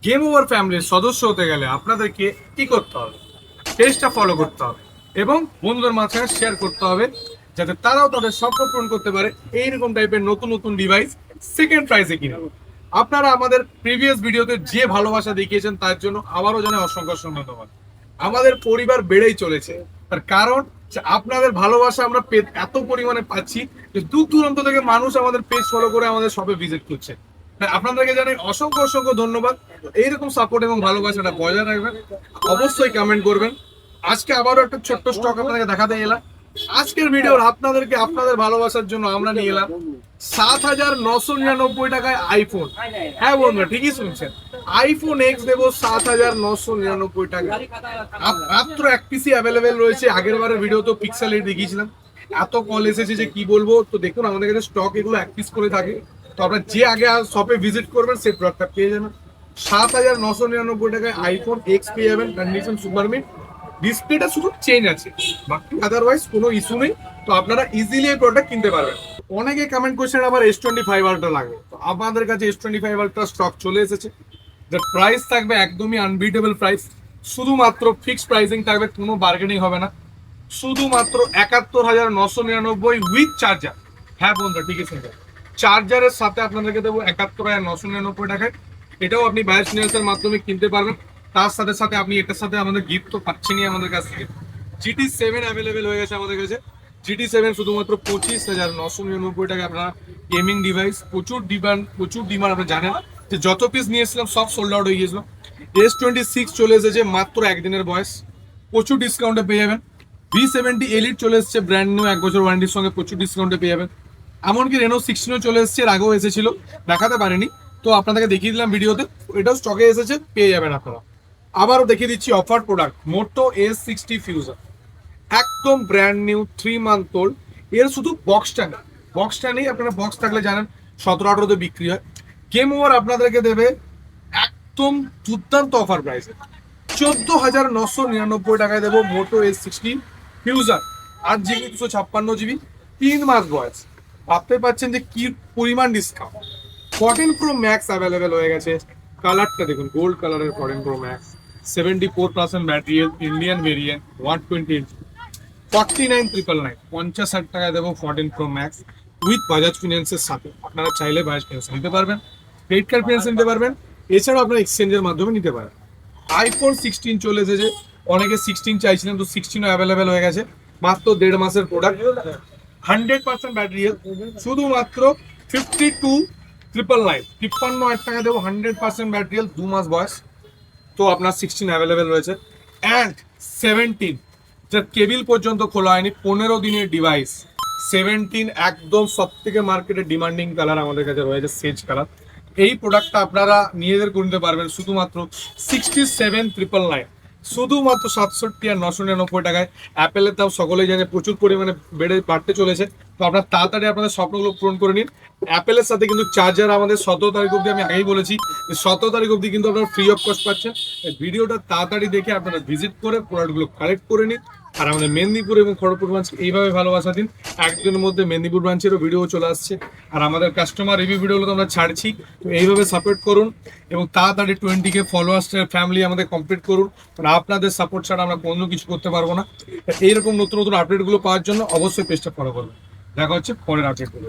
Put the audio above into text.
Game over ফ্যামিলির সদস্য হতে গেলে আপনাদেরকে কি করতে হবে? পেজটা ফলো করতে হবে এবং বন্ধুদের মাঝখানে শেয়ার করতে হবে, যাতে তারাও তাদের স্বপ্ন পূরণ করতে পারে এইরকম টাইপের নতুন নতুন ডিভাইস সেকেন্ড প্রাইসে কিনে। আপনারা আমাদের প্রিভিয়াস ভিডিওতে যে ভালোবাসা দেখিয়েছেন তার জন্য আবারও জানাই অসংখ্য অসংখ্য ধন্যবাদ। আমাদের পরিবার বেড়েই চলেছে, তার কারণ যে আপনাদের ভালোবাসা আমরা এত পরিমাণে পাচ্ছি যে দূর দূরান্ত থেকে মানুষ আমাদের পেজ ফলো করে আমাদের শপে ভিজিট করছে। আপনাদেরকে জানাই অসংখ্য অসংখ্য ধন্যবাদ। এইরকম সাপোর্ট এবং ভালোবাসাটা বজায় রাখবেন, অবশ্যই কমেন্ট করবেন। আজকে আবারও একটা ছোট্ট স্টক আপনাদেরকে দেখাতে এলাম। আজকের ভিডিওর আপনাদেরকে আপনাদের ভালোবাসার জন্য আমরা নিয়ে এলাম 7,999 টাকায় আইফোন। হ্যাঁ বন্ধুরা, ঠিকই শুনছেন, আইফোন এক্স দেবো 7,999 টাকা। মাত্র এক পিসি অ্যাভেলেবেল রয়েছে। আগের বারের ভিডিও তো পিক্সেল 8 দেখিয়েছিলাম, এত কল এসেছে যে কি বলবো। তো দেখুন আমাদের কাছে স্টক এগুলো এক পিস করে থাকে। তো আপনার যে আগে শপে ভিজিট করবেন সেই প্রোডাক্টটা পেয়ে যাবেন। 7,999 টাকায় আইফোন এক্স পেয়ে যাবেন, কন্ডিশন সুপার মিট। ডিসপ্লেটা শুধু চেঞ্জ আছে, বাকি আদারওয়াইজ কোনো ইস্যু নেই। তো আপনারা ইজিলি এই প্রোডাক্ট কিনতে পারবেন। অনেকে কমেন্ট করছেন আবার S25 আলট্রা লাগবে, তো আমাদের কাছে S25 আলট্রা স্টক চলে এসেছে। যার প্রাইস থাকবে একদমই আনবিটেবল প্রাইস, শুধুমাত্র ফিক্সড প্রাইসিং থাকবে, কোনো বার্গেনিং হবে না। শুধুমাত্র 71,999 উইথ চার্জার। হ্যাঁ বন্ধুরা, ঠিক আছে, চার্জারের সাথে আপনাদেরকে দেবো 71,999 টাকায়। এটাও আপনি বায়াস নিউজের মাধ্যমে কিনতে পারবেন। তার সাথে সাথে আপনি এটার সাথে আমাদের গিফট তো পাচ্ছেনই আমাদের কাছ থেকে। GT7 অ্যাভেলেবেল হয়ে গেছে আমাদের কাছে। GT7 শুধুমাত্র 25,999 টাকা। আপনারা গেমিং ডিভাইস প্রচুর ডিমান্ড আপনারা জানেন যে যত পিস নিয়ে এসেছিলাম সব সোল্ড আউট হয়ে গিয়েছিল। S26 চলে এসেছে, মাত্র একদিনের বয়স, প্রচুর ডিসকাউন্টে পেয়ে যাবেন। V70 এলিট চলে এসেছে ব্র্যান্ড নিউ, 1 বছর ওয়ারেন্টির সঙ্গে প্রচুর ডিসকাউন্টে পেয়ে যাবেন। এমনকি রেনো 16ও চলে এসেছে, এর আগেও এসেছিল, দেখাতে পারেনি, তো আপনাদেরকে দেখিয়ে দিলাম ভিডিওতে। এটাও স্টকে এসেছে, পেয়ে যাবেন আপনারা। আবারও দেখিয়ে দিচ্ছি অফার প্রোডাক্ট, মোটো S60 ফিউজার, একদম ব্র্যান্ড নিউ, 3 মান্থ ওল্ড। এর শুধু বক্সটা নেই, আপনারা বক্স থাকলে জানেন 17-18 বিক্রি হয়। গেম ওভার আপনাদেরকে দেবে একদম দুর্দান্ত অফার প্রাইসে 14,999 টাকায় দেবো মোটো S60 ফিউজার, 8 GB 256 GB, 3 মাস বয়স। ভাবতে পারছেন যে কি পরিমাণ ডিসকাউন্ট। 14 Pro Max অ্যাভেলেবেল হয়ে গেছে। কালারটা দেখুন, গোল্ড কালারের 14 Pro Max, 74% battery, Indian variant, 120 49,999, 50,000 টাকায় দেবো 14 Pro Max উইথ বাজাজ ফিন্যান্সের সাথে। আপনারা চাইলে বাজাজ ফিন্যান্স নিতে পারবেন, ক্রেডিট কার্ড ফিন্যান্স নিতে পারবেন, এছাড়াও আপনারা এক্সচেঞ্জের মাধ্যমে নিতে পারেন। আইফোন 16 চলে এসেছে, অনেকে 16 চাইছিলেন, তো 16ও অ্যাভেলেবেল হয়ে গেছে। মাত্র 1.5 মাসের প্রোডাক্ট, 100% ব্যাটারি, শুধুমাত্র 52,999, 53,000 টাকা দেবো, 100% ব্যাটারি, 2 মাস বয়স। তো আপনার 16 অ্যাভেলেবেল রয়েছে। অ্যান্ড 17, যার কেবিল পর্যন্ত খোলা হয়নি, 15 দিনের ডিভাইস, 17 একদম সব থেকে মার্কেটে ডিমান্ডিং কালার আমাদের কাছে রয়েছে, সেজ কালার। এই প্রোডাক্টটা আপনারা নিজেদের কিনতে পারবেন শুধুমাত্র 67,999, শুধুমাত্র 67,999 টাকায়। অ্যাপেলের দাম সকলেই জানে প্রচুর পরিমাণে বাড়তে চলেছে, তো আপনার তাড়াতাড়ি আপনাদের স্বপ্নগুলো পূরণ করে নিন। অ্যাপেলের সাথে কিন্তু চার্জার আমাদের 17 তারিখ অবধি, আমি আগেই বলেছি যে 17 তারিখ অবধি কিন্তু আপনারা ফ্রি অফ কস্ট পাচ্ছেন। ভিডিওটা তাড়াতাড়ি দেখে আপনারা ভিজিট করে প্রোডাক্টগুলো কালেক্ট করে নিন। আর আমাদের মেদিনীপুর এবং খড়গপুর ব্রাঞ্চ এইভাবে ভালোবাসা দিন। একদিনের মধ্যে মেদিনীপুর ব্রাঞ্চেরও ভিডিও চলে আসছে, আর আমাদের কাস্টমার রিভিউ ভিডিওগুলো তো আমরা ছাড়ছি। তো এইভাবে সাপোর্ট করুন এবং তাড়াতাড়ি 20K ফলোয়ার্সের ফ্যামিলি আমাদের কমপ্লিট করুন, কারণ আপনাদের সাপোর্ট ছাড়া আমরা কোনো কিছু করতে পারবো না। এইরকম নতুন নতুন আপডেটগুলো পাওয়ার জন্য অবশ্যই পেজটা ফলো করবেন। দেখা হচ্ছে পরের আপডেটগুলো।